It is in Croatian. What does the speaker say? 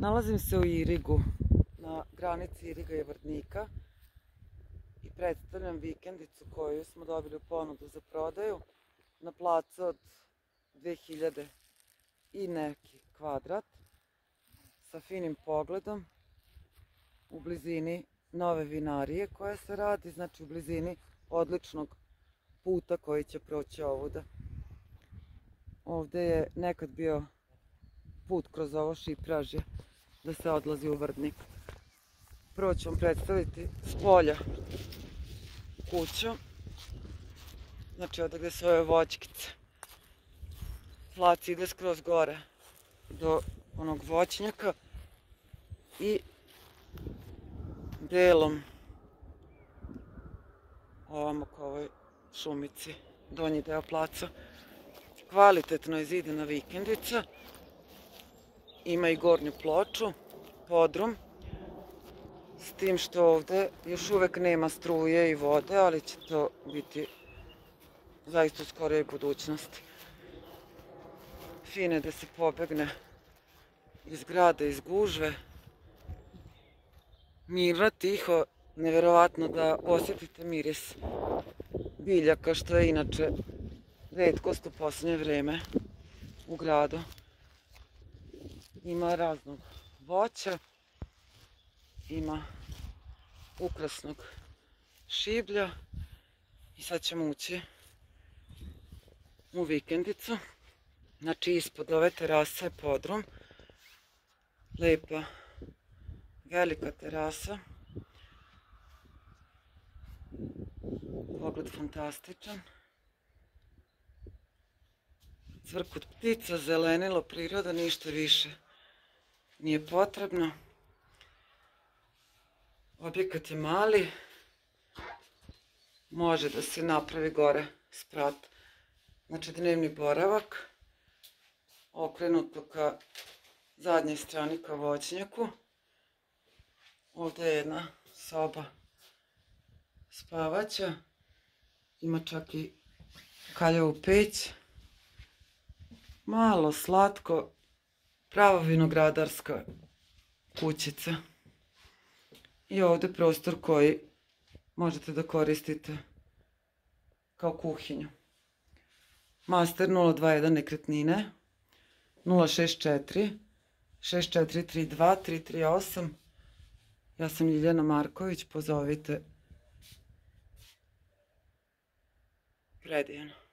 Nalazim se u Irigu, na granici Iriga i Vrdnika i predstavljam vikendicu koju smo dobili u ponudu za prodaju na placu od 2000 i neki kvadrat sa finim pogledom u blizini nove vinarije koja se radi, znači u blizini odličnog puta koji će proći ovuda. Ovdje je nekad bio put kroz ovo šipražje da se odlazi u Vrdnik. Prvo ću vam predstaviti s polja kuću. Znači ovdje gdje su ove voćkice. Plac ide skroz gore do onog voćnjaka i delom ovamo ka ovoj šumici, donji deo placa. Kvalitetno je zidana vikendica. Ima i gornju ploču, podrum, s tim što ovdje još uvek nema struje i vode, ali će to biti zaista u skorijoj budućnosti. Fine da se pobegne iz grada, iz gužve. Mirno, tiho, neverovatno da osjetite miris biljaka, što je inače retkost u posljednje vreme u gradu. Ima raznog voća, ima ukrasnog šiblja i sad ćemo ući u vikendicu. Znači ispod ove terase je podrum, lepa velika terasa, pogled fantastičan, cvrkut ptica, zelenilo, priroda, ništa više nije potrebno. Objekat je mali, može da se napravi gore sprat. Znači dnevni boravak, okrenuto ka zadnjoj strani ka voćnjaku. Ovdje je jedna soba spavaća, ima čak i kaljavu peć. Malo slatko, prava vinogradarska kućica. I ovdje prostor koji možete da koristite kao kuhinju. Master 021 nekretnine 064 6432 338. Ja sam Ljiljana Marković, pozovite. Predivno.